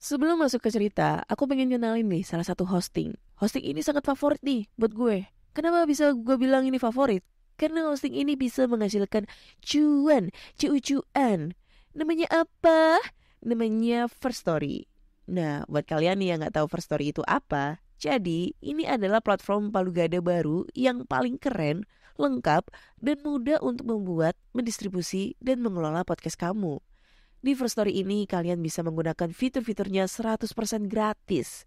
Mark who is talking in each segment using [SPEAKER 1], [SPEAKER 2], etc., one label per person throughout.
[SPEAKER 1] Sebelum masuk ke cerita, aku pengen kenalin nih salah satu hosting. Hosting ini sangat favorit nih buat gue. Kenapa bisa gue bilang ini favorit? Karena hosting ini bisa menghasilkan cuan. Namanya apa? Namanya First Story. Nah, buat kalian nih yang gak tahu First Story itu apa, jadi ini adalah platform palu gada baru yang paling keren, lengkap, dan mudah untuk membuat, mendistribusi, dan mengelola podcast kamu. Di First Story ini kalian bisa menggunakan fitur-fiturnya 100% gratis.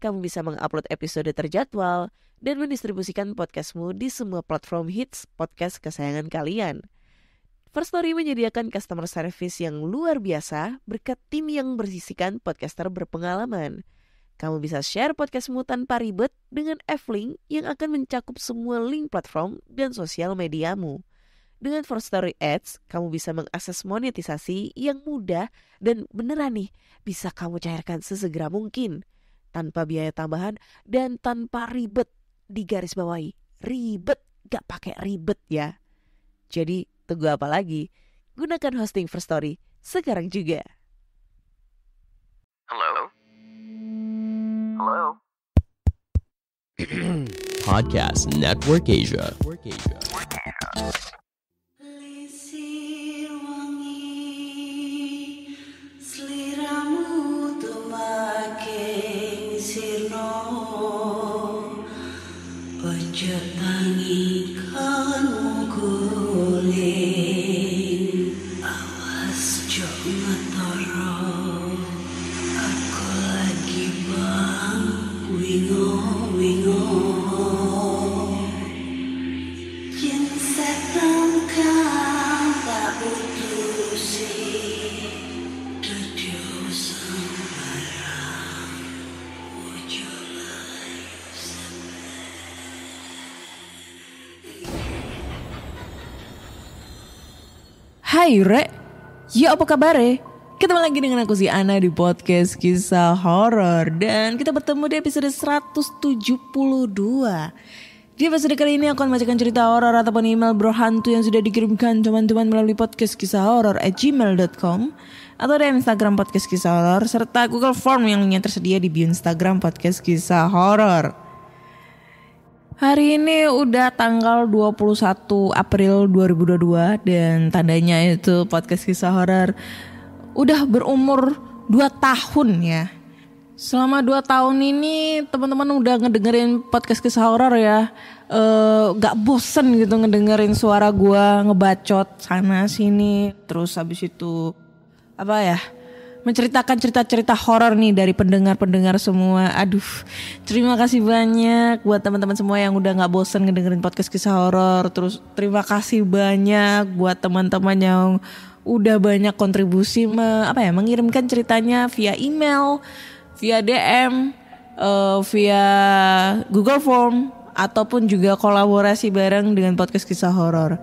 [SPEAKER 1] Kamu bisa mengupload episode terjadwal dan mendistribusikan podcastmu di semua platform hits podcast kesayangan kalian. First Story menyediakan customer service yang luar biasa berkat tim yang berisikan podcaster berpengalaman. Kamu bisa share podcastmu tanpa ribet dengan F-Link yang akan mencakup semua link platform dan sosial mediamu. Dengan First Story Ads, kamu bisa mengakses monetisasi yang mudah dan beneran nih bisa kamu cairkan sesegera mungkin. Tanpa biaya tambahan dan tanpa ribet. Digarisbawahi, ribet, gak pakai ribet ya. Jadi tunggu apa lagi? Gunakan hosting First Story sekarang juga.
[SPEAKER 2] Hello? Hello?
[SPEAKER 3] Podcast Network Asia.
[SPEAKER 4] Lisir wangi seliramu tumaking sirno ojo tangi kanmu guling awas jo ngetoro aku lagi bang wingo yen setan kang tak putusi dadi sembarang ojo layu
[SPEAKER 5] Hai Rek, ya apa kabar? Ketemu lagi dengan aku si Ana di podcast kisah horor. Dan kita bertemu di episode 172. Di episode kali ini aku akan membacakan cerita horor ataupun email berhantu yang sudah dikirimkan teman-teman melalui podcast kisah horor @gmail.com atau di Instagram podcast kisah horor serta Google Form yang linknya tersedia di bio Instagram podcast kisah horor. Hari ini udah tanggal 21 April 2022 dan tandanya itu podcast kisah horor udah berumur 2 tahun ya. Selama 2 tahun ini teman-teman udah ngedengerin podcast kisah horor ya. Gak bosen gitu ngedengerin suara gua ngebacot sana sini. Terus habis itu menceritakan cerita-cerita horor nih dari pendengar-pendengar semua. Aduh, terima kasih banyak buat teman-teman semua yang udah gak bosen ngedengerin podcast kisah horor. Terus terima kasih banyak buat teman-teman yang udah banyak kontribusi mengirimkan ceritanya via email, via DM, via Google Form ataupun juga kolaborasi bareng dengan podcast kisah horor.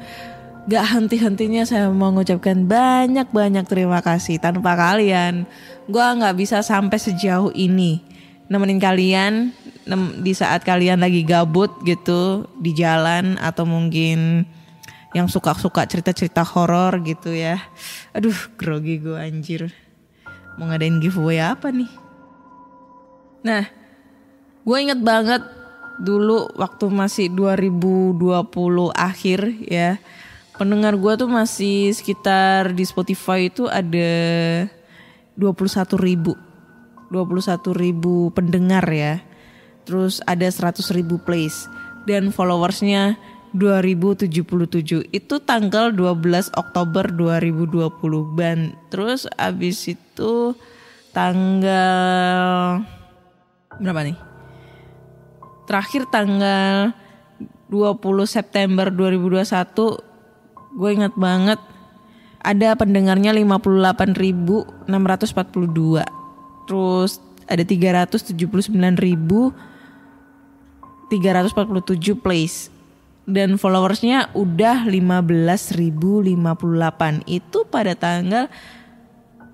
[SPEAKER 5] Gak henti-hentinya saya mau mengucapkan banyak-banyak terima kasih. Tanpa kalian gue gak bisa sampai sejauh ini nemenin kalian di saat kalian lagi gabut gitu di jalan atau mungkin yang suka-suka cerita-cerita horor gitu ya. Aduh, grogi gue anjir. Mau ngadain giveaway apa nih? Nah, gue inget banget dulu waktu masih 2020 akhir ya. Pendengar gue tuh masih sekitar di Spotify itu ada 21.000 pendengar ya. Terus ada 100.000 plays dan followersnya 2077. Itu tanggal 12 Oktober 2020 ban. Terus abis itu tanggal berapa nih? Terakhir tanggal 20 September 2021 gue ingat banget ada pendengarnya 58.642. Terus ada 379.347 plays. Dan followersnya udah 15.058. Itu pada tanggal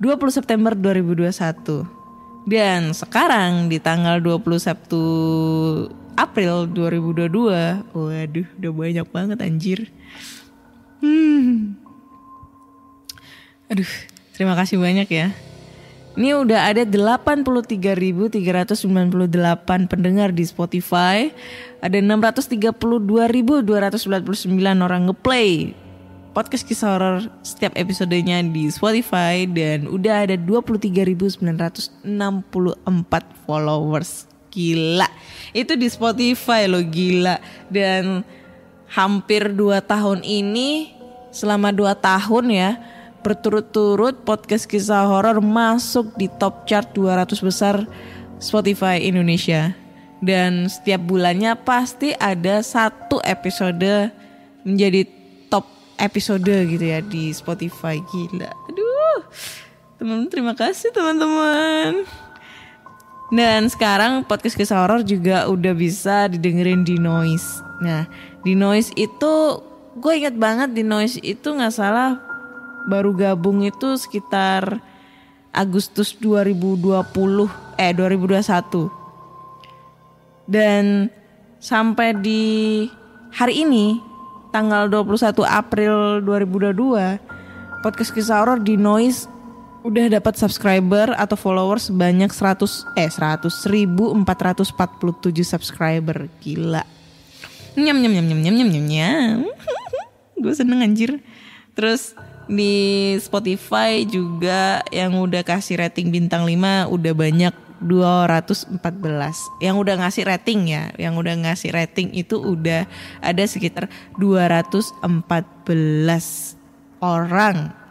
[SPEAKER 5] 20 September 2021. Dan sekarang di tanggal 21 April 2022. Waduh, udah banyak banget anjir. Aduh, terima kasih banyak ya. Ini udah ada 83.398 pendengar di Spotify. Ada 632.299 orang ngeplay podcast kisah horor setiap episodenya di Spotify. Dan udah ada 23.964 followers. Gila. Itu di Spotify loh, gila. Dan hampir 2 tahun ini, selama 2 tahun ya, berturut-turut podcast kisah horor masuk di top chart 200 besar Spotify Indonesia. Dan setiap bulannya pasti ada 1 episode menjadi top episode gitu ya di Spotify. Gila. Aduh. Teman-teman, terima kasih teman-teman. Dan sekarang podcast kisah horor juga udah bisa didengerin di Noise. Nah, di Noise itu gue ingat banget, di Noise itu gak salah baru gabung itu sekitar Agustus 2021. Dan sampai di hari ini tanggal 21 April 2022, podcast kisah horor di Noise udah dapat subscriber atau followers sebanyak 1.447 subscriber. Gila. Nyam. Gue seneng anjir. Terus di Spotify juga yang udah kasih rating bintang 5 udah banyak 214. Yang udah ngasih rating ya, yang udah ngasih rating itu udah ada sekitar 214 orang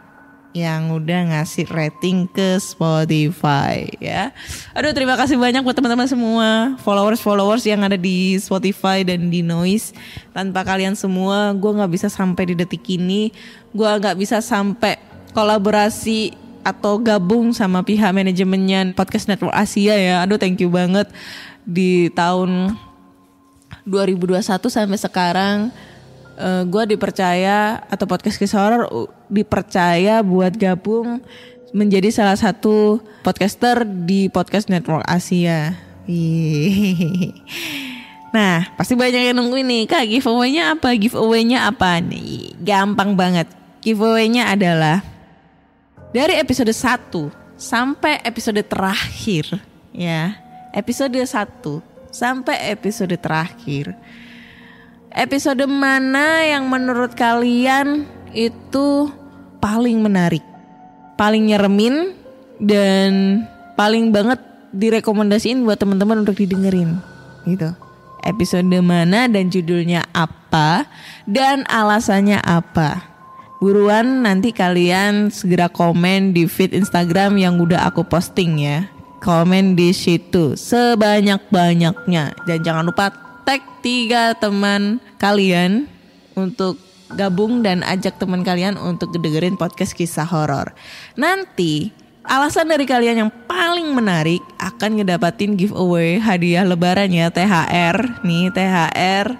[SPEAKER 5] yang udah ngasih rating ke Spotify ya. Aduh, terima kasih banyak buat teman-teman semua followers yang ada di Spotify dan di Noise. Tanpa kalian semua gue gak bisa sampai di detik ini. Gue gak bisa sampai kolaborasi atau gabung sama pihak manajemennya Podcast Network Asia ya. Aduh, thank you banget. Di tahun 2021 sampai sekarang gue dipercaya, atau podcast kisah horor dipercaya buat gabung menjadi salah satu podcaster di Podcast Network Asia. Nah, pasti banyak yang nungguin nih, Kak, giveaway-nya apa? Giveaway-nya apa nih? Gampang banget. Giveaway-nya adalah dari episode 1 sampai episode terakhir ya. Episode 1 sampai episode terakhir. Episode mana yang menurut kalian itu paling menarik, paling nyeremin, dan paling banget direkomendasiin buat teman-teman untuk didengerin gitu. Episode mana dan judulnya apa dan alasannya apa. Buruan nanti kalian segera komen di feed Instagram yang udah aku posting ya. Komen di situ sebanyak-banyaknya, dan jangan lupa tag 3 teman kalian untuk gabung dan ajak teman kalian untuk dengerin podcast kisah horor. Nanti alasan dari kalian yang paling menarik akan ngedapatin giveaway hadiah lebaran ya, THR. Nih THR,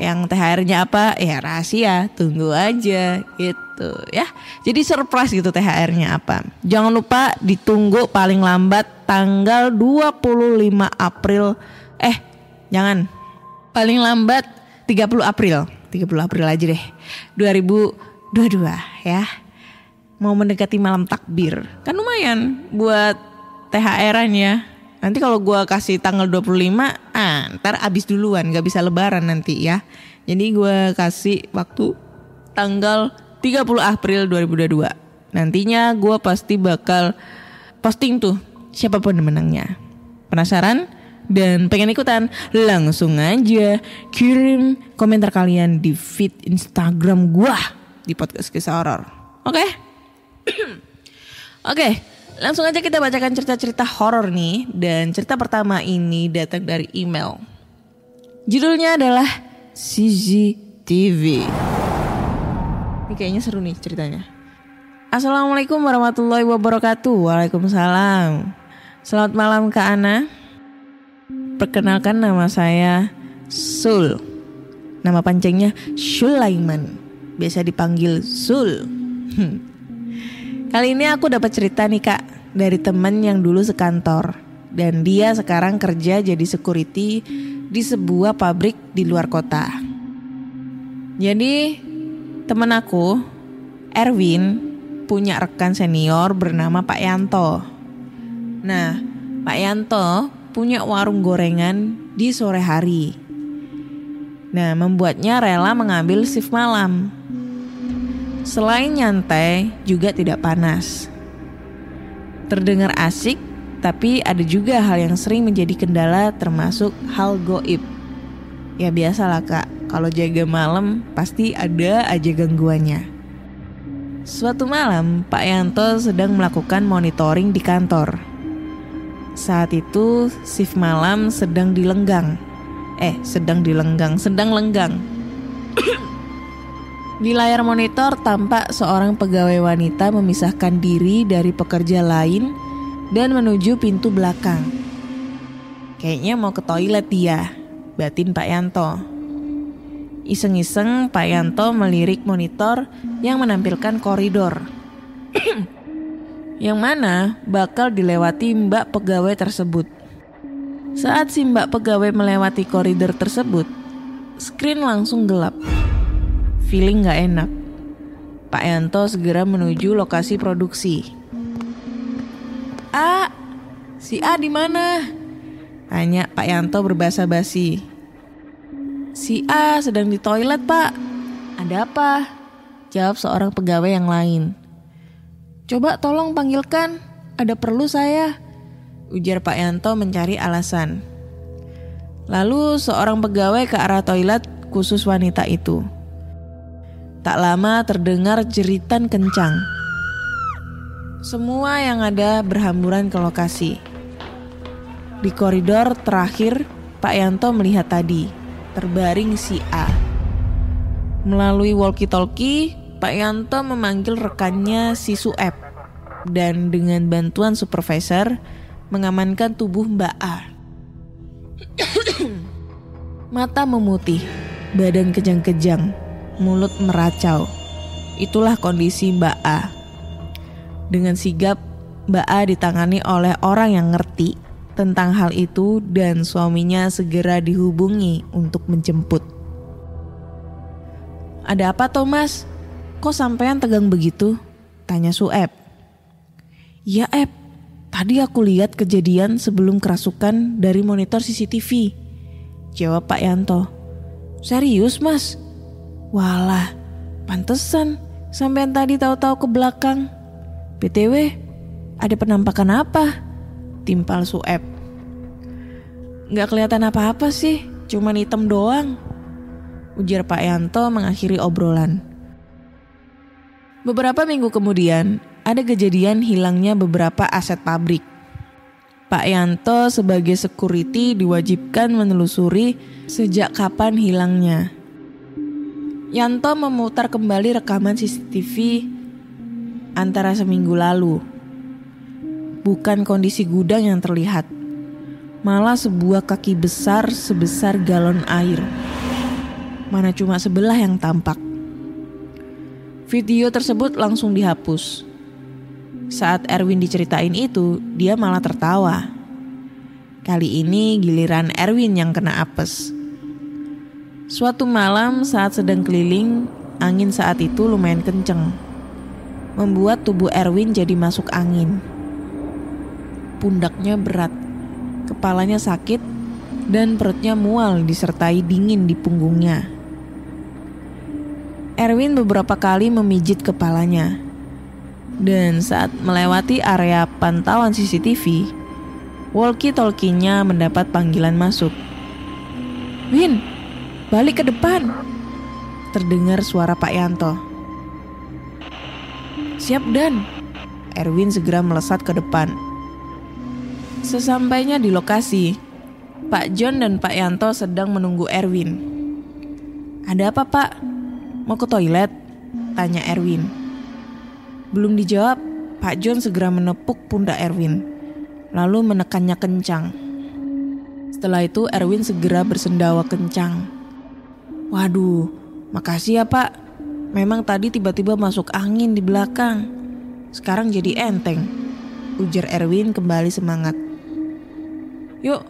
[SPEAKER 5] yang THR-nya apa? Ya rahasia, tunggu aja gitu ya. Jadi surprise gitu THR-nya apa. Jangan lupa ditunggu paling lambat tanggal 25 April. Jangan. Paling lambat 30 April. 30 April aja deh 2022 ya. Mau mendekati malam takbir. Kan lumayan buat THR-an ya. Nanti kalau gue kasih tanggal 25, ntar abis duluan, gak bisa lebaran nanti ya. Jadi gue kasih waktu tanggal 30 April 2022. Nantinya gue pasti bakal posting tuh siapapun menangnya. Penasaran? Dan pengen ikutan? Langsung aja kirim komentar kalian di feed Instagram gue di podcast kisah horor. Oke? Oke, langsung aja kita bacakan cerita-cerita horor nih. Dan cerita pertama ini datang dari email. Judulnya adalah CCTV. Ini kayaknya seru nih ceritanya. Assalamualaikum warahmatullahi wabarakatuh. Waalaikumsalam. Selamat malam Kak Ana. Perkenalkan, nama saya Sul. Nama panjangnya Sulaiman. Biasa dipanggil Sul. Kali ini aku dapat cerita nih Kak, dari teman yang dulu sekantor. Dan dia sekarang kerja jadi security di sebuah pabrik di luar kota. Jadi teman aku, Erwin, punya rekan senior bernama Pak Yanto. Nah, Pak Yanto punya warung gorengan di sore hari. Nah, membuatnya rela mengambil shift malam. Selain nyantai, juga tidak panas. Terdengar asik, tapi ada juga hal yang sering menjadi kendala termasuk hal goib. Ya biasalah kak, kalau jaga malam pasti ada aja gangguannya. Suatu malam, Pak Yanto sedang melakukan monitoring di kantor. Saat itu shift malam sedang lenggang. Di layar monitor tampak seorang pegawai wanita memisahkan diri dari pekerja lain dan menuju pintu belakang. Kayaknya mau ke toilet dia, batin Pak Yanto. Iseng-iseng Pak Yanto melirik monitor yang menampilkan koridor yang mana bakal dilewati mbak pegawai tersebut. Saat si mbak pegawai melewati koridor tersebut, screen langsung gelap. Feeling gak enak. Pak Yanto segera menuju lokasi produksi. Si A di mana? Tanya Pak Yanto berbasa-basi. Si A sedang di toilet, Pak. Ada apa? Jawab seorang pegawai yang lain. Coba tolong panggilkan, ada perlu saya. Ujar Pak Yanto mencari alasan. Lalu seorang pegawai ke arah toilet khusus wanita itu. Tak lama terdengar jeritan kencang. Semua yang ada berhamburan ke lokasi. Di koridor terakhir, Pak Yanto melihat tadi, terbaring si A. Melalui walkie-talkie, Pak Yanto memanggil rekannya si Sueb dan dengan bantuan supervisor mengamankan tubuh Mbak A. Mata memutih, badan kejang-kejang, mulut meracau. Itulah kondisi Mbak A. Dengan sigap, Mbak A ditangani oleh orang yang ngerti tentang hal itu dan suaminya segera dihubungi untuk menjemput. Ada apa Thomas? Kok sampean tegang begitu? Tanya Sueb. Ya Eb, tadi aku lihat kejadian sebelum kerasukan dari monitor CCTV. Jawab Pak Yanto. Serius mas? Walah, pantesan sampean tadi tahu-tahu ke belakang. BTW, ada penampakan apa? Timpal Sueb. Gak kelihatan apa-apa sih, cuman hitam doang. Ujar Pak Yanto mengakhiri obrolan. Beberapa minggu kemudian, ada kejadian hilangnya beberapa aset pabrik. Pak Yanto sebagai security diwajibkan menelusuri sejak kapan hilangnya. Yanto memutar kembali rekaman CCTV antara seminggu lalu. Bukan kondisi gudang yang terlihat, malah sebuah kaki besar sebesar galon air. Mana cuma sebelah yang tampak. Video tersebut langsung dihapus. Saat Erwin diceritain itu, dia malah tertawa. Kali ini giliran Erwin yang kena apes. Suatu malam saat sedang keliling, angin saat itu lumayan kenceng, membuat tubuh Erwin jadi masuk angin. Pundaknya berat, kepalanya sakit, dan perutnya mual disertai dingin di punggungnya. Erwin beberapa kali memijit kepalanya. Dan saat melewati area pantauan CCTV, walkie-talkie-nya mendapat panggilan masuk. Win, balik ke depan. Terdengar suara Pak Yanto. Siap Dan. Erwin segera melesat ke depan. Sesampainya di lokasi, Pak John dan Pak Yanto sedang menunggu Erwin. Ada apa Pak? Mau ke toilet? Tanya Erwin. Belum dijawab, Pak John segera menepuk pundak Erwin, lalu menekannya kencang. Setelah itu Erwin segera bersendawa kencang. Waduh, makasih ya Pak. Memang tadi tiba-tiba masuk angin di belakang. Sekarang jadi enteng. Ujar Erwin kembali semangat. Yuk,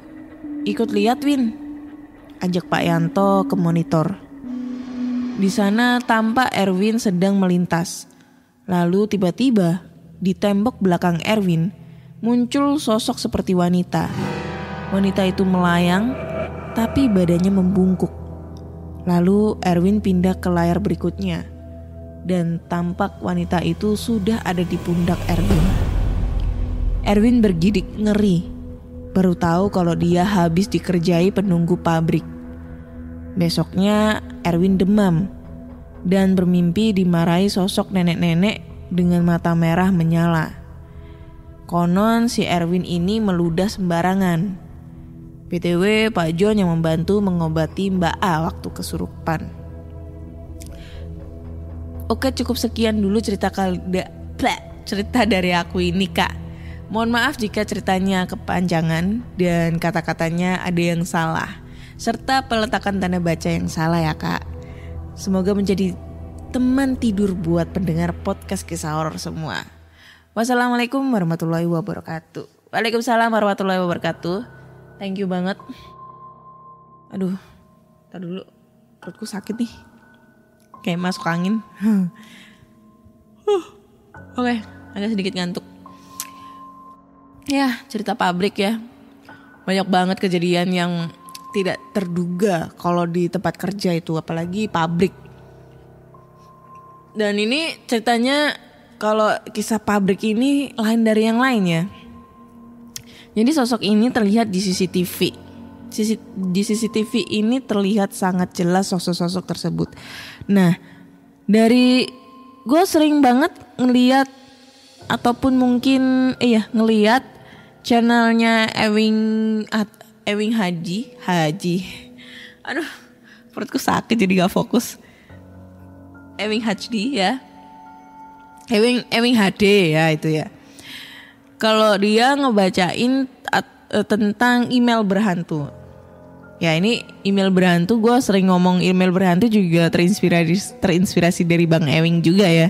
[SPEAKER 5] ikut lihat Win. Ajak Pak Yanto ke monitor. Di sana tampak Erwin sedang melintas. Lalu tiba-tiba di tembok belakang Erwin muncul sosok seperti wanita. Wanita itu melayang, tapi badannya membungkuk. Lalu Erwin pindah ke layar berikutnya, dan tampak wanita itu sudah ada di pundak Erwin. Erwin bergidik ngeri, baru tahu kalau dia habis dikerjai penunggu pabrik. Besoknya Erwin demam dan bermimpi dimarahi sosok nenek-nenek dengan mata merah menyala. Konon si Erwin ini meludah sembarangan. BTW Pak John yang membantu mengobati Mbak A waktu kesurupan. Oke, cukup sekian dulu cerita dari aku ini, Kak. Mohon maaf jika ceritanya kepanjangan dan kata-katanya ada yang salah, serta peletakan tanda baca yang salah ya, Kak. Semoga menjadi teman tidur buat pendengar podcast kisah horor semua. Wassalamualaikum warahmatullahi wabarakatuh. Waalaikumsalam warahmatullahi wabarakatuh. Thank you banget. Aduh, tar dulu, perutku sakit nih, kayak masuk angin. Oke, agak sedikit ngantuk. Ya, cerita pabrik ya. Banyak banget kejadian yang tidak terduga kalau di tempat kerja itu, apalagi pabrik. Dan ini ceritanya, kalau kisah pabrik ini lain dari yang lainnya. Jadi sosok ini terlihat di CCTV. Di CCTV ini terlihat sangat jelas sosok-sosok tersebut. Nah, dari gue sering banget ngeliat ataupun mungkin ngeliat channelnya Ewing Haji. Aduh, perutku sakit jadi gak fokus. Ewing HD ya. Ewing HD ya itu ya. Kalau dia ngebacain tentang email berhantu. Ya ini email berhantu, gue sering ngomong email berhantu juga terinspirasi dari Bang Ewing juga ya.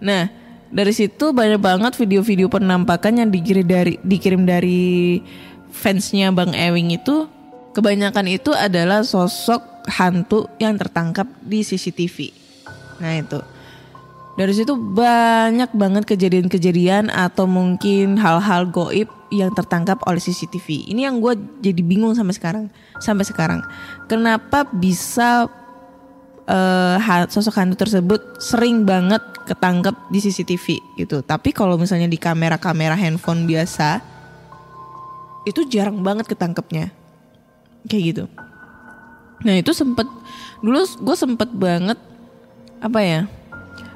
[SPEAKER 5] Nah dari situ banyak banget video-video penampakan yang dikirim dari fansnya Bang Ewing itu. Kebanyakan itu adalah sosok hantu yang tertangkap di CCTV. Nah itu. Dari situ banyak banget kejadian-kejadian atau mungkin hal-hal goib yang tertangkap oleh CCTV. Ini yang gue jadi bingung sampai sekarang. Kenapa bisa sosok hantu tersebut sering banget ketangkep di CCTV gitu. Tapi kalau misalnya di kamera-kamera handphone biasa, itu jarang banget ketangkepnya. Kayak gitu. Nah itu dulu gue sempet banget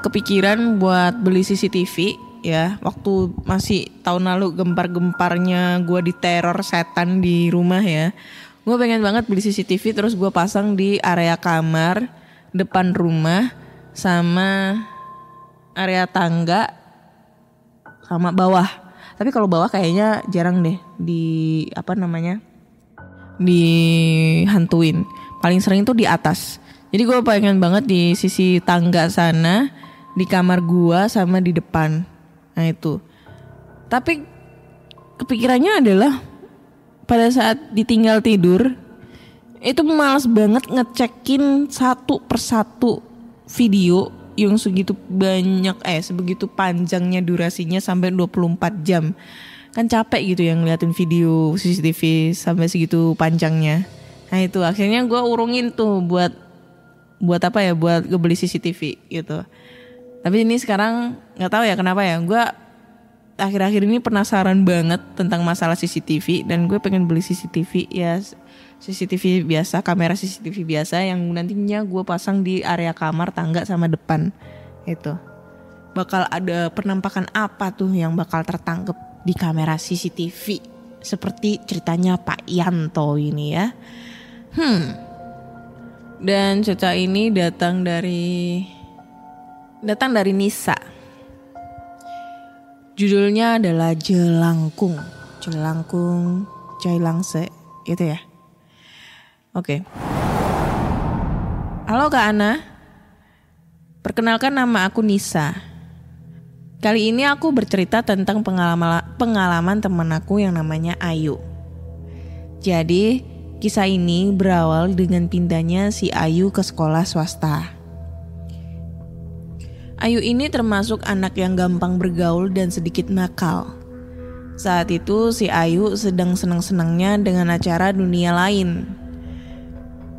[SPEAKER 5] kepikiran buat beli CCTV ya, waktu masih tahun lalu gempar-gemparnya gue diteror setan di rumah ya. Gue pengen banget beli CCTV terus gue pasang di area kamar, depan rumah, sama area tangga, sama bawah. Tapi kalau bawah kayaknya jarang deh dihantuin. Paling sering tuh di atas. Jadi gue pengen banget di sisi tangga sana, di kamar gua sama di depan. Nah itu. Tapi kepikirannya adalah pada saat ditinggal tidur itu malas banget ngecekin satu persatu video yang sebegitu panjangnya durasinya sampai 24 jam. Kan capek gitu yang ngeliatin video CCTV sampai segitu panjangnya. Nah itu akhirnya gua urungin tuh buat ngebeli CCTV gitu. Tapi ini sekarang nggak tahu ya kenapa ya, gue akhir-akhir ini penasaran banget tentang masalah CCTV dan gue pengen beli CCTV ya, CCTV biasa, kamera CCTV biasa yang nantinya gue pasang di area kamar, tangga sama depan. Itu bakal ada penampakan apa tuh yang bakal tertangkap di kamera CCTV seperti ceritanya Pak Yanto ini ya. Dan cerita ini datang dari Nisa. Judulnya adalah Jelangkung Jailangse itu ya. Oke. Halo Kak Ana. Perkenalkan nama aku Nisa. Kali ini aku bercerita tentang pengalaman teman aku yang namanya Ayu. Jadi kisah ini berawal dengan pindahnya si Ayu ke sekolah swasta. Ayu ini termasuk anak yang gampang bergaul dan sedikit nakal. Saat itu si Ayu sedang senang-senangnya dengan acara dunia lain.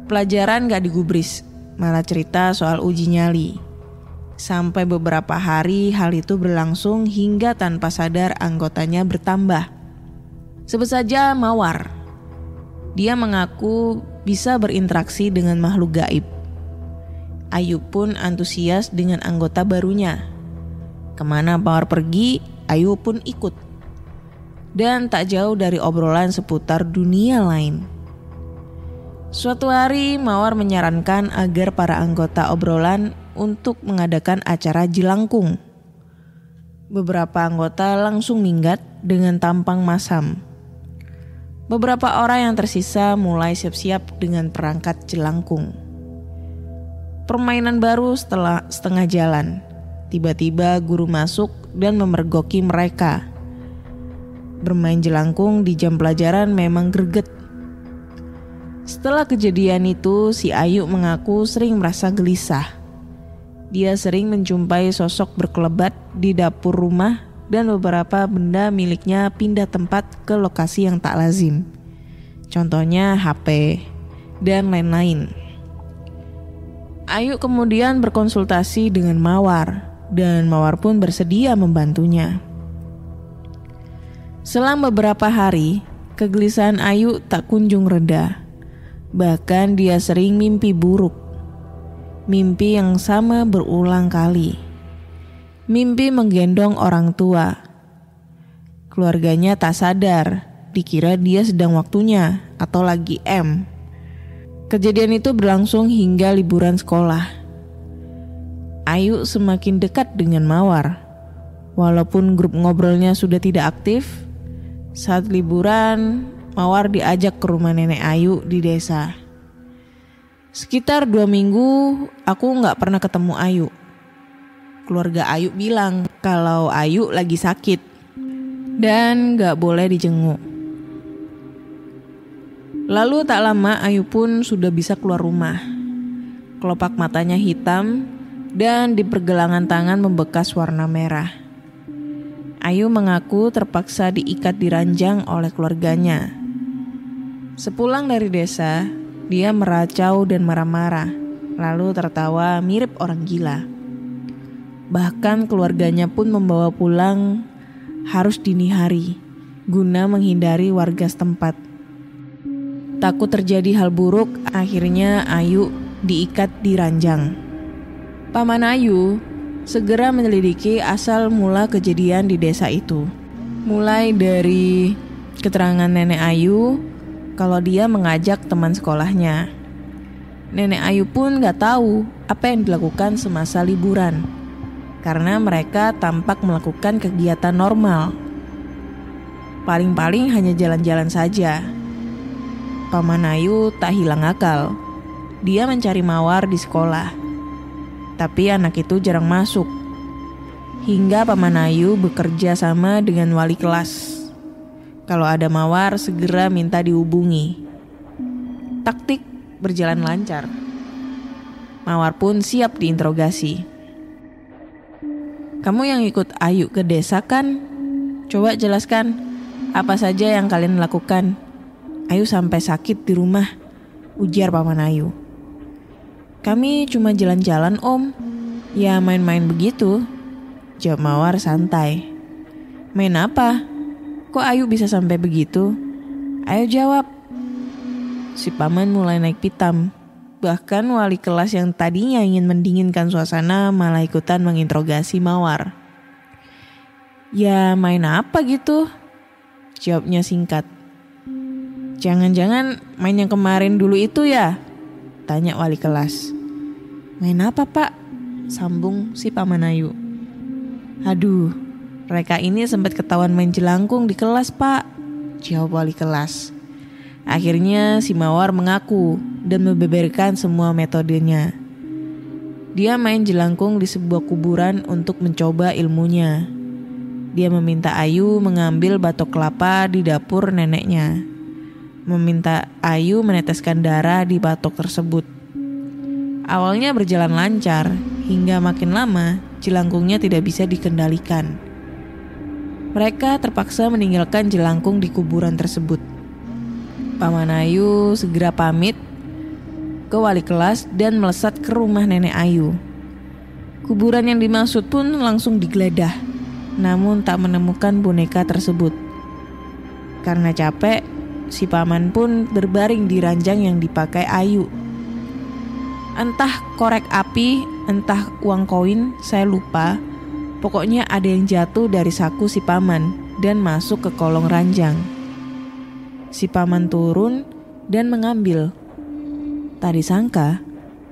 [SPEAKER 5] Pelajaran gak digubris, malah cerita soal uji nyali. Sampai beberapa hari hal itu berlangsung hingga tanpa sadar anggotanya bertambah. Sebut saja Mawar. Dia mengaku bisa berinteraksi dengan makhluk gaib. Ayu pun antusias dengan anggota barunya. Kemana Mawar pergi, Ayu pun ikut. Dan tak jauh dari obrolan seputar dunia lain. Suatu hari Mawar menyarankan agar para anggota obrolan untuk mengadakan acara jelangkung. Beberapa anggota langsung minggat dengan tampang masam. Beberapa orang yang tersisa mulai siap-siap dengan perangkat jelangkung. Permainan baru setelah setengah jalan. Tiba-tiba guru masuk dan memergoki mereka. Bermain jelangkung di jam pelajaran memang greget. Setelah kejadian itu, si Ayu mengaku sering merasa gelisah. Dia sering menjumpai sosok berkelebat di dapur rumah dan beberapa benda miliknya pindah tempat ke lokasi yang tak lazim. Contohnya HP dan lain-lain. Ayu kemudian berkonsultasi dengan Mawar dan Mawar pun bersedia membantunya. Selang beberapa hari, kegelisahan Ayu tak kunjung reda. Bahkan dia sering mimpi buruk. Mimpi yang sama berulang kali. Mimpi menggendong orang tua. Keluarganya tak sadar, dikira dia sedang waktunya atau lagi M. Kejadian itu berlangsung hingga liburan sekolah. Ayu semakin dekat dengan Mawar. Walaupun grup ngobrolnya sudah tidak aktif, saat liburan, Mawar diajak ke rumah nenek Ayu di desa. Sekitar 2 minggu, aku gak pernah ketemu Ayu. Keluarga Ayu bilang kalau Ayu lagi sakit dan gak boleh dijenguk. Lalu tak lama Ayu pun sudah bisa keluar rumah. Kelopak matanya hitam dan di pergelangan tangan membekas warna merah. Ayu mengaku terpaksa diikat di ranjang oleh keluarganya. Sepulang dari desa, dia meracau dan marah-marah, lalu tertawa mirip orang gila. Bahkan keluarganya pun membawa pulang harus dini hari, guna menghindari warga setempat. Takut terjadi hal buruk, akhirnya Ayu diikat di ranjang. Paman Ayu segera menyelidiki asal mula kejadian di desa itu. Mulai dari keterangan nenek Ayu kalau dia mengajak teman sekolahnya. Nenek Ayu pun gak tahu apa yang dilakukan semasa liburan, karena mereka tampak melakukan kegiatan normal. Paling-paling hanya jalan-jalan saja. Paman Ayu tak hilang akal. Dia mencari Mawar di sekolah. Tapi anak itu jarang masuk. Hingga Paman Ayu bekerja sama dengan wali kelas. Kalau ada Mawar segera minta dihubungi. Taktik berjalan lancar. Mawar pun siap diinterogasi. Kamu yang ikut Ayu ke desa kan? Coba jelaskan apa saja yang kalian lakukan. Ayu sampai sakit di rumah, ujar Paman Ayu. Kami cuma jalan-jalan om. Ya main-main begitu, jawab Mawar santai. Main apa? Kok Ayu bisa sampai begitu? Ayo jawab. Si paman mulai naik pitam. Bahkan wali kelas yang tadinya ingin mendinginkan suasana malah ikutan menginterogasi Mawar. Ya main apa gitu? Jawabnya singkat. Jangan-jangan main yang kemarin dulu itu ya? Tanya wali kelas. Main apa pak? Sambung si Paman Ayu. Aduh, mereka ini sempat ketahuan main jelangkung di kelas pak, jawab wali kelas. Akhirnya si Mawar mengaku dan membeberkan semua metodenya. Dia main jelangkung di sebuah kuburan untuk mencoba ilmunya. Dia meminta Ayu mengambil batok kelapa di dapur neneknya. Meminta Ayu meneteskan darah di batok tersebut. Awalnya berjalan lancar, hingga makin lama jelangkungnya tidak bisa dikendalikan. Mereka terpaksa meninggalkan jelangkung di kuburan tersebut. Paman Ayu segera pamit ke wali kelas dan melesat ke rumah nenek Ayu. Kuburan yang dimaksud pun langsung digeledah, namun tak menemukan boneka tersebut. Karena capek, si paman pun berbaring di ranjang yang dipakai Ayu. Entah korek api, entah uang koin, saya lupa. Pokoknya ada yang jatuh dari saku si paman dan masuk ke kolong ranjang. Si paman turun dan mengambil. Tak disangka,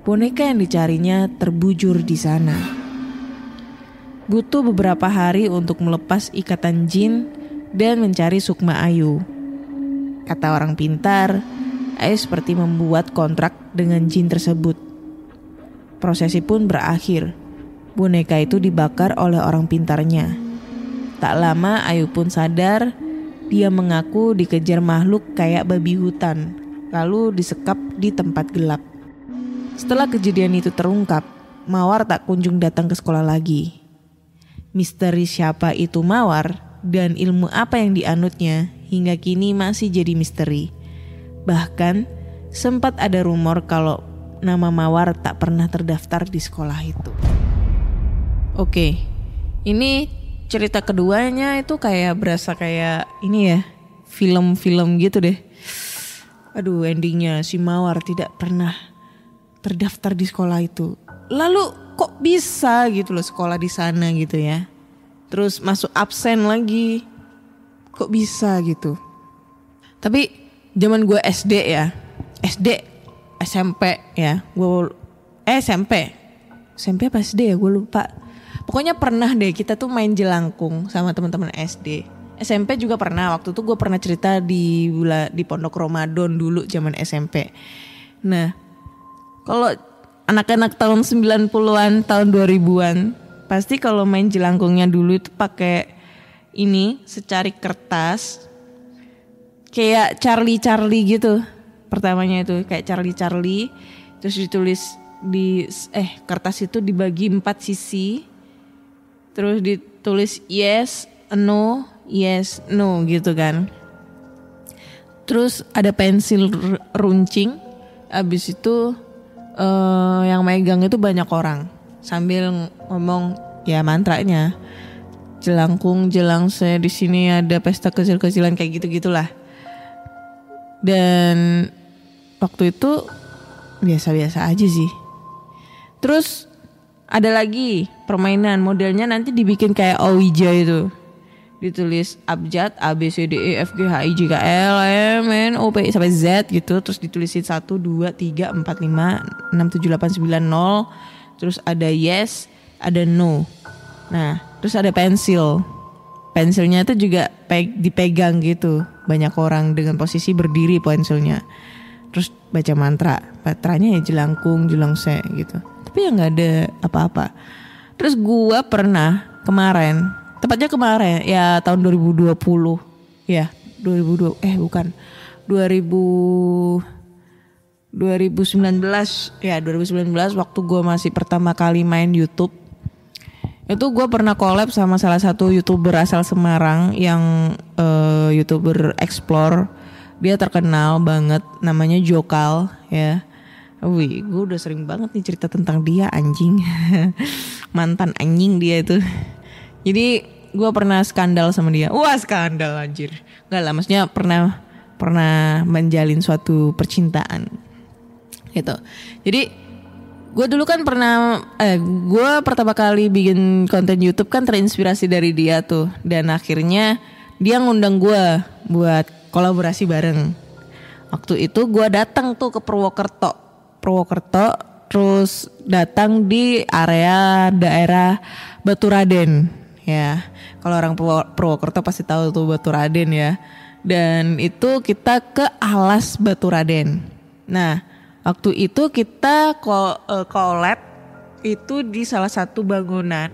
[SPEAKER 5] boneka yang dicarinya terbujur di sana. Butuh beberapa hari untuk melepas ikatan jin dan mencari Sukma Ayu. Kata orang pintar, Ayu seperti membuat kontrak dengan jin tersebut. Prosesi pun berakhir. Boneka itu dibakar oleh orang pintarnya. Tak lama Ayu pun sadar. Dia mengaku dikejar makhluk kayak babi hutan, lalu disekap di tempat gelap. Setelah kejadian itu terungkap, Mawar tak kunjung datang ke sekolah lagi. Misteri siapa itu Mawar dan ilmu apa yang dianutnya hingga kini masih jadi misteri. Bahkan sempat ada rumor kalau nama Mawar tak pernah terdaftar di sekolah itu. Oke, ini cerita keduanya itu kayak berasa kayak ini ya, film-film gitu deh. Aduh, endingnya si Mawar tidak pernah terdaftar di sekolah itu. Lalu kok bisa gitu loh sekolah di sana gitu ya. Terus masuk absen lagi. Kok bisa gitu. Tapi zaman gue SD ya. SD, SMP ya. SMP apa SD ya, gue lupa. Pokoknya pernah deh kita tuh main jelangkung sama teman-teman SD. SMP juga pernah. Waktu itu gue pernah cerita di Pondok Ramadan dulu zaman SMP. Nah, kalau anak-anak tahun 90-an, tahun 2000-an, pasti kalau main jelangkungnya dulu itu pakai ini, secarik kertas. Kayak Charlie gitu. Pertamanya itu kayak Charlie. Terus ditulis di kertas itu dibagi 4 sisi. Terus ditulis yes, no, gitu kan. Terus ada pensil runcing. Abis itu yang megang itu banyak orang. Sambil ngomong ya mantranya. Jelangkung, jelangse, di sini ada pesta kecil-kecilan kayak gitu-gitulah. Dan waktu itu biasa-biasa aja sih. Terus ada lagi permainan, modelnya nanti dibikin kayak Ouija itu. Ditulis abjad A B C D E F G H I J K L M N O P sampai Z gitu. Terus ditulisin 1 2 3 4 5 6 7 8 9 0. Terus ada yes, ada no. Nah, terus ada pensil. Pensilnya itu juga dipegang gitu. Banyak orang dengan posisi berdiri pensilnya. Terus baca mantra. Mantranya ya jelangkung, jelangse gitu. Tapi ya gak ada apa-apa. Terus gue pernah kemarin, tepatnya kemarin ya tahun 2020. Ya 2019 ya 2019 waktu gue masih pertama kali main YouTube. Itu gue pernah collab sama salah satu YouTuber asal Semarang yang YouTuber explore. Dia terkenal banget, namanya Jokal ya. Wih, gue udah sering banget nih cerita tentang dia, anjing. Mantan anjing dia itu. Jadi gue pernah skandal sama dia. Wah, skandal anjir. Enggak lah, maksudnya pernah menjalin suatu percintaan gitu. Jadi gue dulu kan gue pertama kali bikin konten YouTube kan terinspirasi dari dia tuh. Dan akhirnya dia ngundang gue buat kolaborasi bareng. Waktu itu gue datang tuh ke Purwokerto, terus datang di daerah Baturaden ya. Kalau orang Purwokerto pasti tahu tuh Baturaden ya. Dan itu kita ke Alas Baturaden. Nah, waktu itu kita collab itu di salah satu bangunan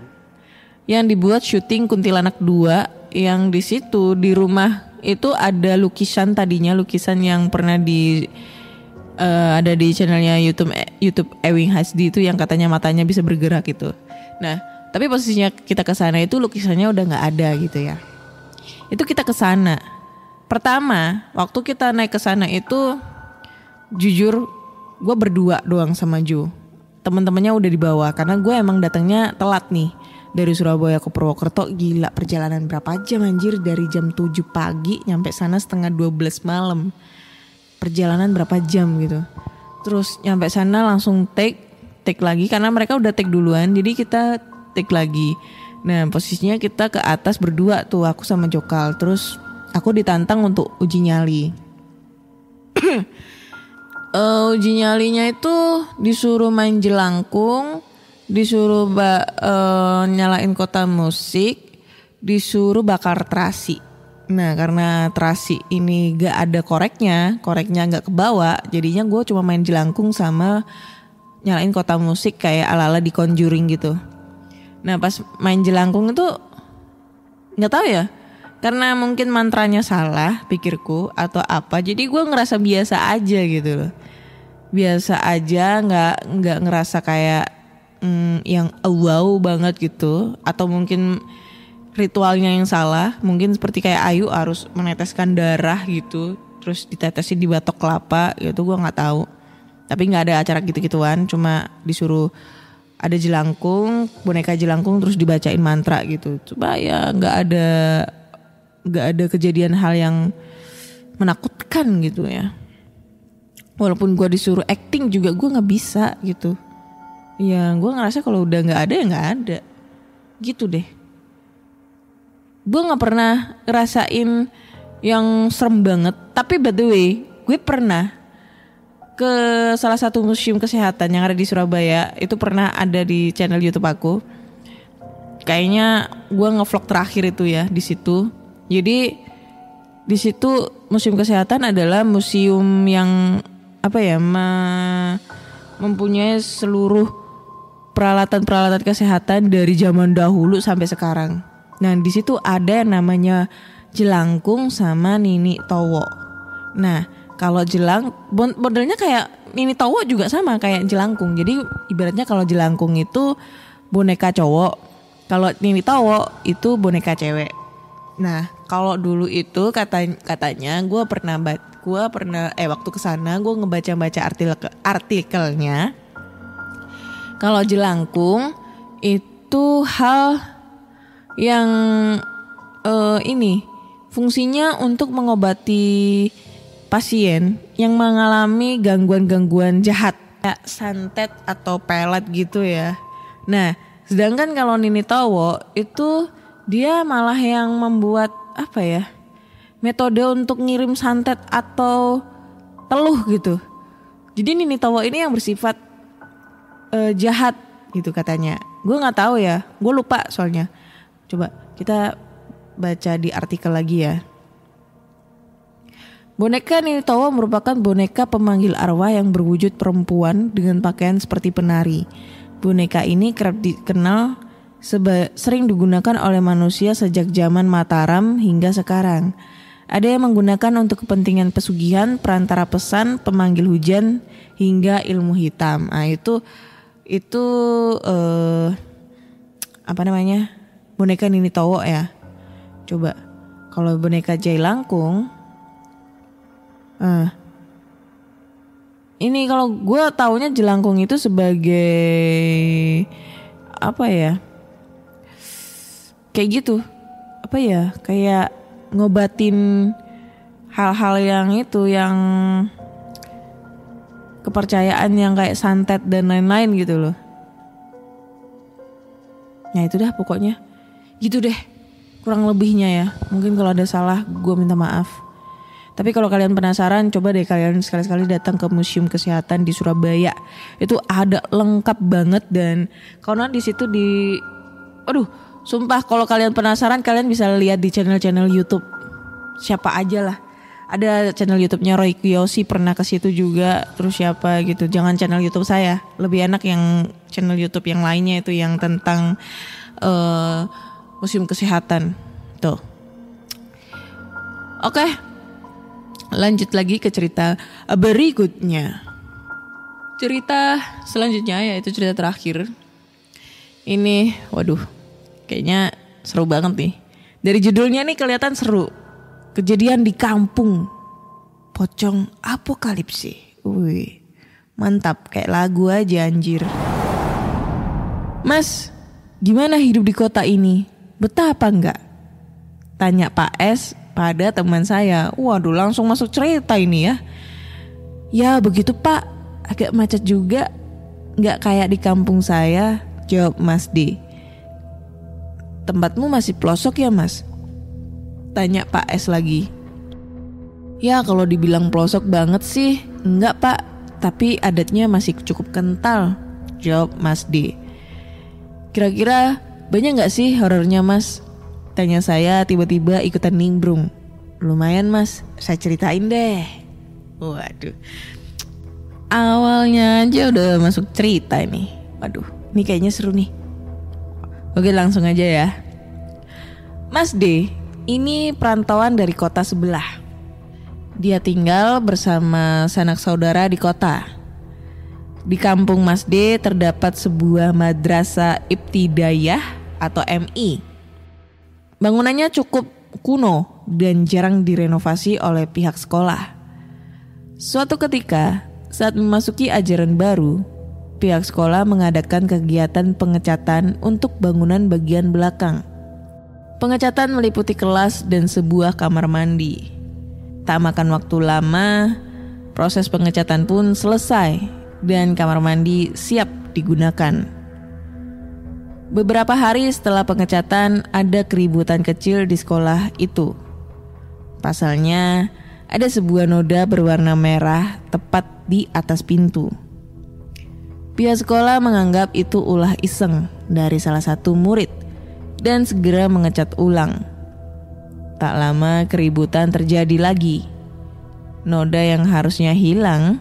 [SPEAKER 5] yang dibuat syuting Kuntilanak 2, yang di situ di rumah itu ada lukisan yang pernah ada di channelnya YouTube Ewing Hasdi itu yang katanya matanya bisa bergerak gitu. Nah, tapi posisinya kita ke sana itu lukisannya udah nggak ada gitu ya. Itu kita ke sana. Pertama, waktu kita naik ke sana itu jujur gue berdua doang sama Jo. Teman-temannya udah dibawa karena gue emang datangnya telat nih. Dari Surabaya ke Purwokerto, gila perjalanan berapa jam anjir, dari jam 7 pagi nyampe sana setengah 12 malam. Perjalanan berapa jam gitu. Terus nyampe sana langsung take lagi karena mereka udah take duluan, jadi kita take lagi. Nah posisinya kita ke atas berdua tuh, aku sama Jokal. Terus aku ditantang untuk uji nyali. Uji nyalinya itu disuruh main jelangkung, disuruh nyalain kotak musik, disuruh bakar terasi. Nah karena terasi ini gak ada koreknya gak kebawa, jadinya gue cuma main jelangkung sama nyalain kotak musik kayak ala-ala di Conjuring gitu. Nah pas main jelangkung itu gak tahu ya, karena mungkin mantranya salah pikirku atau apa, jadi gue ngerasa biasa aja gitu loh. Biasa aja, nggak ngerasa kayak yang wow banget gitu. Atau mungkin ritualnya yang salah, mungkin seperti kayak Ayu harus meneteskan darah gitu, terus ditetesin di batok kelapa gitu, gue nggak tahu. Tapi nggak ada acara gitu-gituan, cuma disuruh ada jelangkung, boneka jelangkung, terus dibacain mantra gitu. Coba ya nggak ada kejadian hal yang menakutkan gitu ya. Walaupun gue disuruh acting juga gue nggak bisa gitu. Ya gue ngerasa kalau udah nggak ada ya nggak ada. Gitu deh. Gue nggak pernah ngerasain yang serem banget. Tapi by the way, gue pernah ke salah satu museum kesehatan yang ada di Surabaya. Itu pernah ada di channel YouTube aku. Kayaknya gue ngevlog terakhir itu ya di situ. Jadi di situ museum kesehatan adalah museum yang mempunyai seluruh peralatan-peralatan kesehatan dari zaman dahulu sampai sekarang. Nah di situ ada yang namanya jelangkung sama nini towo. Nah kalau modelnya kayak nini towo juga sama kayak jelangkung. Jadi ibaratnya kalau jelangkung itu boneka cowok, kalau nini towo itu boneka cewek. Nah kalau dulu itu katanya gue pernah waktu kesana gue ngebaca artikelnya. Kalau jelangkung itu hal yang fungsinya untuk mengobati pasien yang mengalami gangguan-gangguan jahat kayak santet atau pelet gitu ya. Nah sedangkan kalau nini towo itu dia malah yang membuat metode untuk ngirim santet atau teluh gitu. Jadi nini towo ini yang bersifat jahat gitu katanya. Gue nggak tahu ya, gue lupa soalnya. Coba kita baca di artikel lagi ya. Boneka nini towo merupakan boneka pemanggil arwah yang berwujud perempuan dengan pakaian seperti penari. Boneka ini kerap dikenal sering digunakan oleh manusia sejak zaman Mataram hingga sekarang. Ada yang menggunakan untuk kepentingan pesugihan, perantara pesan, pemanggil hujan, hingga ilmu hitam. Nah itu boneka nini towo ya. Coba kalau boneka jelangkung, ini kalau gue taunya jelangkung itu sebagai kayak gitu, kayak ngobatin hal-hal yang kepercayaan yang kayak santet dan lain-lain gitu loh. Nah itu dah pokoknya gitu deh kurang lebihnya ya. Mungkin kalau ada salah gue minta maaf. Tapi kalau kalian penasaran, coba deh kalian sekali-sekali datang ke Museum Kesehatan di Surabaya. Itu ada lengkap banget dan karena di situ sumpah kalau kalian penasaran kalian bisa lihat di channel-channel YouTube. Siapa aja lah. Ada channel YouTube-nya Roy Kiyoshi pernah ke situ juga. Terus siapa gitu. Jangan channel YouTube saya. Lebih enak yang channel YouTube yang lainnya itu yang tentang Museum Kesehatan. Tuh. Oke. Lanjut lagi ke cerita berikutnya. Cerita selanjutnya yaitu cerita terakhir. Ini waduh kayaknya seru banget nih. Dari judulnya nih kelihatan seru. Kejadian di kampung. Pocong apokalipsi. Wih, mantap, kayak lagu aja anjir. Mas, gimana hidup di kota ini? Betah apa enggak? Tanya Pak S pada teman saya. Waduh, langsung masuk cerita ini ya. Ya begitu Pak, agak macet juga. Enggak kayak di kampung saya, jawab Mas D. Tempatmu masih pelosok ya Mas? Tanya Pak S lagi. Ya kalau dibilang pelosok banget sih, enggak Pak. Tapi adatnya masih cukup kental, jawab Mas D. Kira-kira banyak gak sih horornya Mas? Tanya saya tiba-tiba ikutan nimbrung. Lumayan Mas, saya ceritain deh. Waduh, awalnya aja udah masuk cerita ini. Waduh, ini kayaknya seru nih. Oke langsung aja ya. Mas D ini perantauan dari kota sebelah. Dia tinggal bersama sanak saudara di kota. Di kampung Mas D terdapat sebuah madrasah ibtidaiyah atau MI. Bangunannya cukup kuno dan jarang direnovasi oleh pihak sekolah. Suatu ketika saat memasuki ajaran baru, pihak sekolah mengadakan kegiatan pengecatan untuk bangunan bagian belakang. Pengecatan meliputi kelas dan sebuah kamar mandi. Tak makan waktu lama, proses pengecatan pun selesai dan kamar mandi siap digunakan. Beberapa hari setelah pengecatan ada keributan kecil di sekolah itu. Pasalnya ada sebuah noda berwarna merah tepat di atas pintu. Pihak sekolah menganggap itu ulah iseng dari salah satu murid dan segera mengecat ulang. Tak lama keributan terjadi lagi. Noda yang harusnya hilang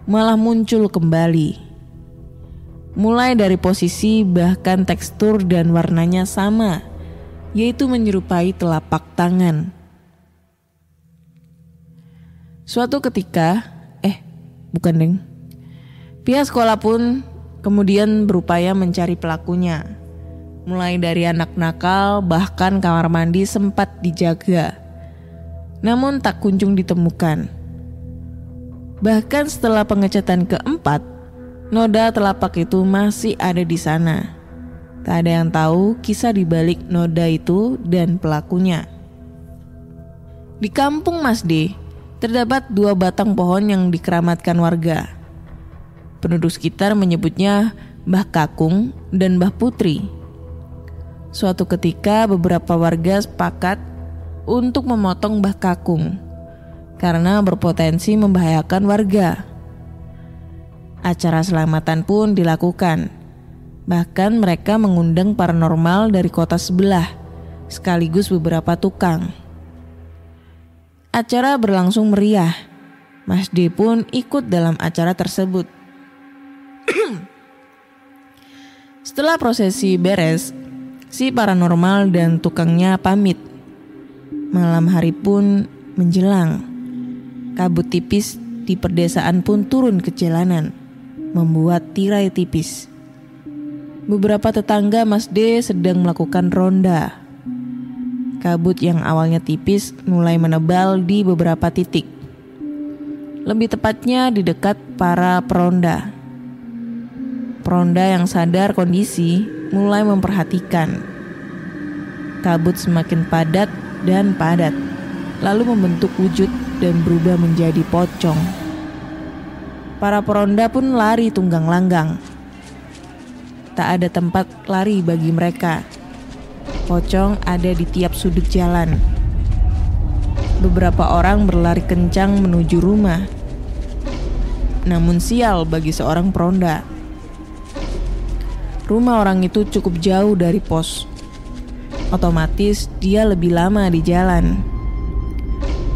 [SPEAKER 5] malah muncul kembali. Mulai dari posisi bahkan tekstur dan warnanya sama, yaitu menyerupai telapak tangan. Suatu ketika, bukan deng. Pihak sekolah pun kemudian berupaya mencari pelakunya. Mulai dari anak nakal, bahkan kamar mandi sempat dijaga. Namun tak kunjung ditemukan. Bahkan setelah pengecatan keempat, noda telapak itu masih ada di sana. Tak ada yang tahu kisah di balik noda itu dan pelakunya. Di kampung Mas D, terdapat 2 batang pohon yang dikeramatkan warga. Penduduk sekitar menyebutnya Mbah Kakung dan Mbah Putri. Suatu ketika beberapa warga sepakat untuk memotong Mbah Kakung karena berpotensi membahayakan warga. Acara selamatan pun dilakukan. Bahkan mereka mengundang paranormal dari kota sebelah, sekaligus beberapa tukang. Acara berlangsung meriah. Mas D pun ikut dalam acara tersebut. Setelah prosesi beres, si paranormal dan tukangnya pamit. Malam hari pun menjelang. Kabut tipis di perdesaan pun turun ke jalanan, membuat tirai tipis. Beberapa tetangga Mas D sedang melakukan ronda. Kabut yang awalnya tipis mulai menebal di beberapa titik. Lebih tepatnya di dekat para peronda. Peronda yang sadar kondisi mulai memperhatikan. Kabut semakin padat dan padat, lalu membentuk wujud dan berubah menjadi pocong. Para peronda pun lari tunggang langgang. Tak ada tempat lari bagi mereka. Pocong ada di tiap sudut jalan. Beberapa orang berlari kencang menuju rumah. Namun sial bagi seorang peronda. Rumah orang itu cukup jauh dari pos. Otomatis dia lebih lama di jalan.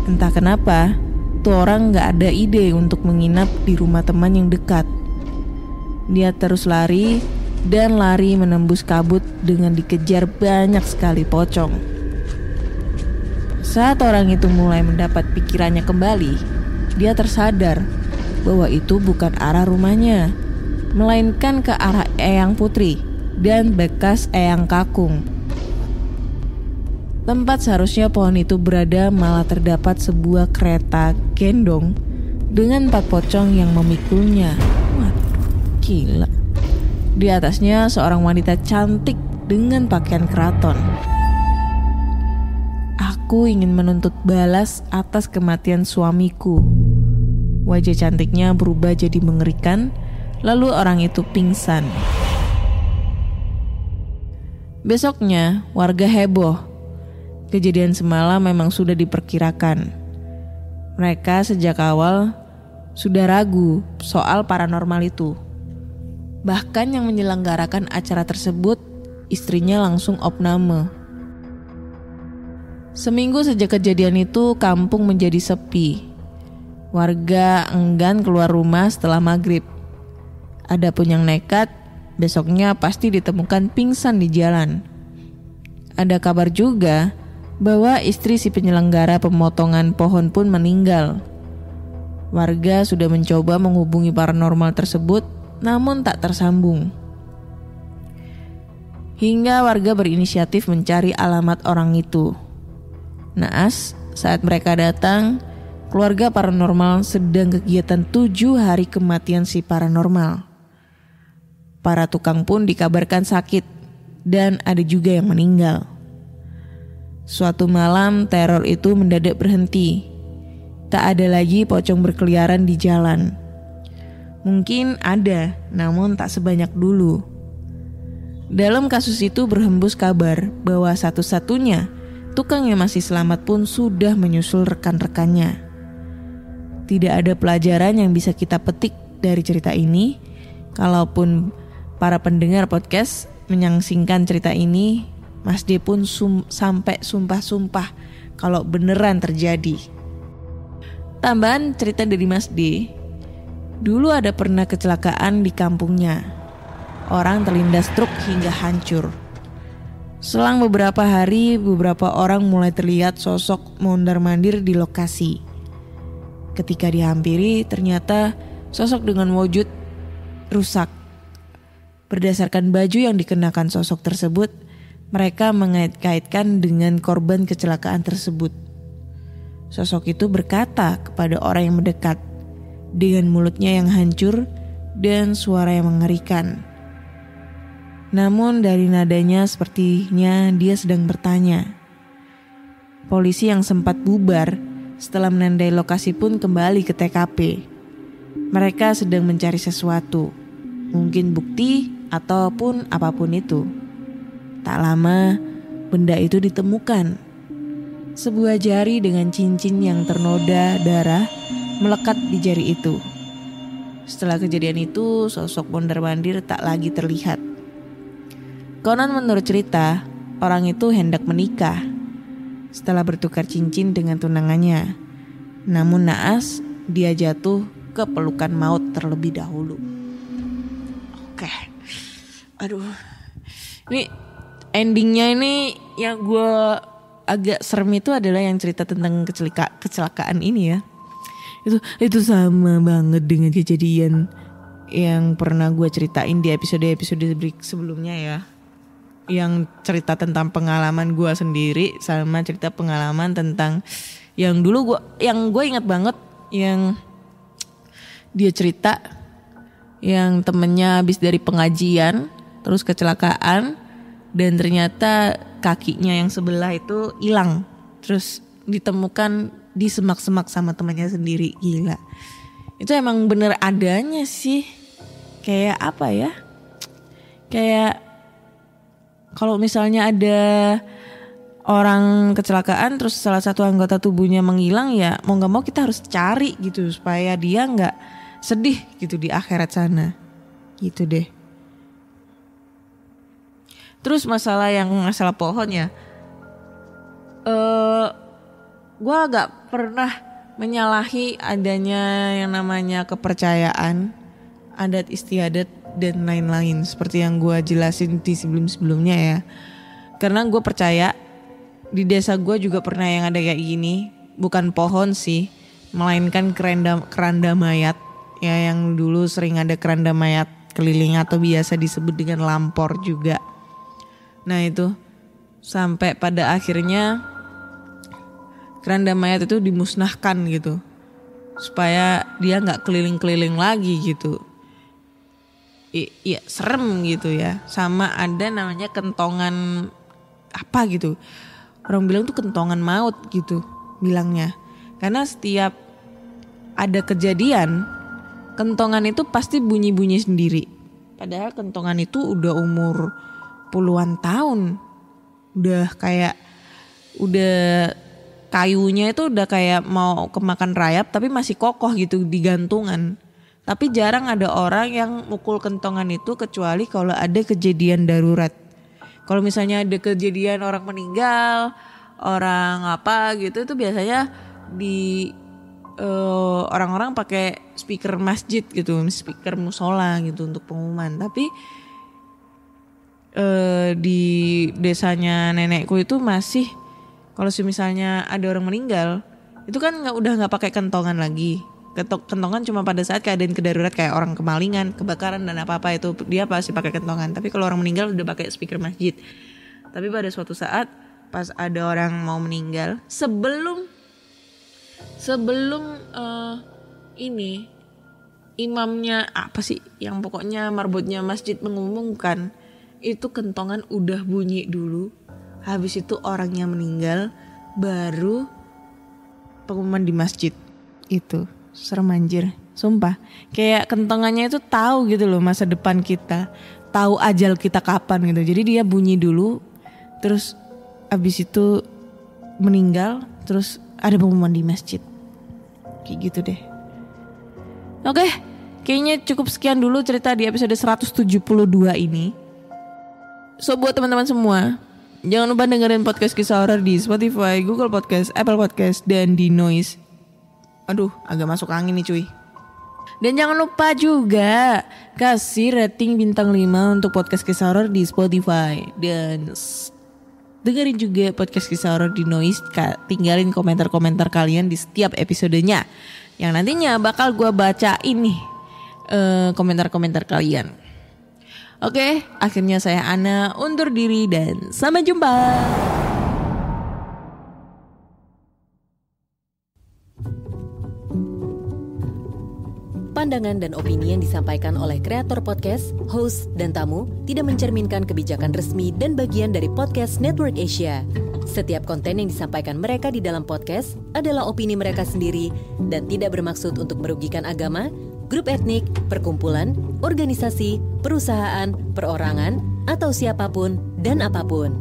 [SPEAKER 5] Entah kenapa, tuh orang gak ada ide untuk menginap di rumah teman yang dekat. Dia terus lari dan lari menembus kabut dengan dikejar banyak sekali pocong. Saat orang itu mulai mendapat pikirannya kembali, dia tersadar bahwa itu bukan arah rumahnya, melainkan ke arah Eyang Putri dan bekas Eyang Kakung. Tempat seharusnya pohon itu berada malah terdapat sebuah kereta gendong dengan 4 pocong yang memikulnya. Waduh, gila. Di atasnya seorang wanita cantik dengan pakaian keraton. Aku ingin menuntut balas atas kematian suamiku. Wajah cantiknya berubah jadi mengerikan, lalu orang itu pingsan. Besoknya, warga heboh. Kejadian semalam memang sudah diperkirakan. Mereka sejak awal sudah ragu soal paranormal itu. Bahkan yang menyelenggarakan acara tersebut, istrinya langsung opname. Seminggu sejak kejadian itu, kampung menjadi sepi. Warga enggan keluar rumah setelah maghrib. Adapun yang nekat, besoknya pasti ditemukan pingsan di jalan. Ada kabar juga bahwa istri si penyelenggara pemotongan pohon pun meninggal. Warga sudah mencoba menghubungi paranormal tersebut, namun tak tersambung. Hingga warga berinisiatif mencari alamat orang itu. Naas, saat mereka datang, keluarga paranormal sedang kegiatan 7 hari kematian si paranormal. Para tukang pun dikabarkan sakit, dan ada juga yang meninggal. Suatu malam teror itu mendadak berhenti. Tak ada lagi pocong berkeliaran di jalan. Mungkin ada, namun tak sebanyak dulu. Dalam kasus itu berhembus kabar bahwa satu-satunya tukang yang masih selamat pun sudah menyusul rekan-rekannya. Tidak ada pelajaran yang bisa kita petik dari cerita ini. Kalaupun para pendengar podcast menyangsingkan cerita ini, Mas D pun sampai sumpah-sumpah kalau beneran terjadi. Tambahan cerita dari Mas D, dulu ada pernah kecelakaan di kampungnya. Orang terlindas truk hingga hancur. Selang beberapa hari, beberapa orang mulai terlihat sosok mondar-mandir di lokasi. Ketika dihampiri, ternyata sosok dengan wujud rusak. Berdasarkan baju yang dikenakan sosok tersebut, mereka mengait-kaitkan dengan korban kecelakaan tersebut. Sosok itu berkata kepada orang yang mendekat dengan mulutnya yang hancur dan suara yang mengerikan. Namun dari nadanya sepertinya dia sedang bertanya. Polisi yang sempat bubar setelah menandai lokasi pun kembali ke TKP. Mereka sedang mencari sesuatu, mungkin bukti ataupun apapun itu. Tak lama, benda itu ditemukan. Sebuah jari dengan cincin yang ternoda darah melekat di jari itu. Setelah kejadian itu, sosok mondar-mandir tak lagi terlihat. Konon menurut cerita, orang itu hendak menikah setelah bertukar cincin dengan tunangannya. Namun naas, dia jatuh ke pelukan maut terlebih dahulu. Oke. Aduh. Ini endingnya ini yang gue agak serem itu adalah yang cerita tentang kecelakaan ini ya. Itu sama banget dengan kejadian yang pernah gue ceritain di episode sebelumnya ya. Yang cerita tentang pengalaman gue sendiri sama cerita pengalaman tentang yang dulu gue ingat banget yang dia cerita yang temennya habis dari pengajian terus kecelakaan. Dan ternyata kakinya yang sebelah itu hilang. Terus ditemukan di semak-semak sama temannya sendiri. Gila. Itu emang bener adanya sih. Kayak apa ya? Kayak kalau misalnya ada orang kecelakaan terus salah satu anggota tubuhnya menghilang, ya mau gak mau kita harus cari gitu. Supaya dia gak sedih gitu di akhirat sana. Gitu deh. Terus masalah pohon ya, gue agak pernah menyalahi adanya yang namanya kepercayaan, adat istiadat dan lain-lain seperti yang gue jelasin di sebelum-sebelumnya ya. Karena gue percaya di desa gue juga pernah yang ada kayak gini, bukan pohon sih, melainkan keranda mayat ya, yang dulu sering ada keranda mayat keliling atau biasa disebut dengan lampor juga. Nah itu Sampai pada akhirnya keranda mayat itu dimusnahkan gitu. Supaya dia gak keliling-keliling lagi gitu. Iya serem gitu ya. Sama ada namanya kentongan apa gitu. Orang bilang tuh kentongan maut gitu bilangnya. Karena setiap ada kejadian, kentongan itu pasti bunyi-bunyi sendiri. Padahal kentongan itu udah umur puluhan tahun. Udah kayunya itu udah kayak mau kemakan rayap tapi masih kokoh gitu di gantungan. Tapi jarang ada orang yang mukul kentongan itu kecuali kalau ada kejadian darurat. Kalau misalnya ada kejadian orang meninggal, orang apa gitu, itu biasanya di orang-orang pakai speaker masjid gitu, speaker musola gitu untuk pengumuman. Tapi di desanya nenekku itu masih, kalau misalnya ada orang meninggal, itu kan udah nggak pakai kentongan lagi. Kentongan cuma pada saat keadaan kedarurat kayak orang kemalingan, kebakaran dan apa-apa itu dia pasti pakai kentongan. Tapi kalau orang meninggal udah pakai speaker masjid. Tapi pada suatu saat pas ada orang mau meninggal, sebelum ini imamnya apa sih yang pokoknya marbotnya masjid mengumumkan, itu kentongan udah bunyi dulu. Habis itu orangnya meninggal, baru pengumuman di masjid. Itu serem anjir, sumpah. Kayak kentongannya itu tahu gitu loh masa depan kita, tahu ajal kita kapan gitu. Jadi dia bunyi dulu, terus abis itu meninggal, terus ada pengumuman di masjid. Kayak gitu deh. Oke, kayaknya cukup sekian dulu cerita di episode 172 ini. So buat teman-teman semua, jangan lupa dengerin podcast Kisah Horor di Spotify, Google Podcast, Apple Podcast, dan di Noise. Aduh, agak masuk angin nih cuy. Dan jangan lupa juga kasih rating bintang 5 untuk podcast Kisah Horor di Spotify. Dan dengerin juga podcast Kisah Horor di Noise. Tinggalin komentar-komentar kalian di setiap episodenya, yang nantinya bakal gue bacain nih komentar-komentar kalian. Oke, akhirnya saya Ana undur diri dan sampai jumpa.
[SPEAKER 6] Pandangan dan opini yang disampaikan oleh kreator podcast, host, dan tamu tidak mencerminkan kebijakan resmi dan bagian dari podcast Network Asia. Setiap konten yang disampaikan mereka di dalam podcast adalah opini mereka sendiri dan tidak bermaksud untuk merugikan agama, grup etnik, perkumpulan, organisasi, perusahaan, perorangan, atau siapapun dan apapun.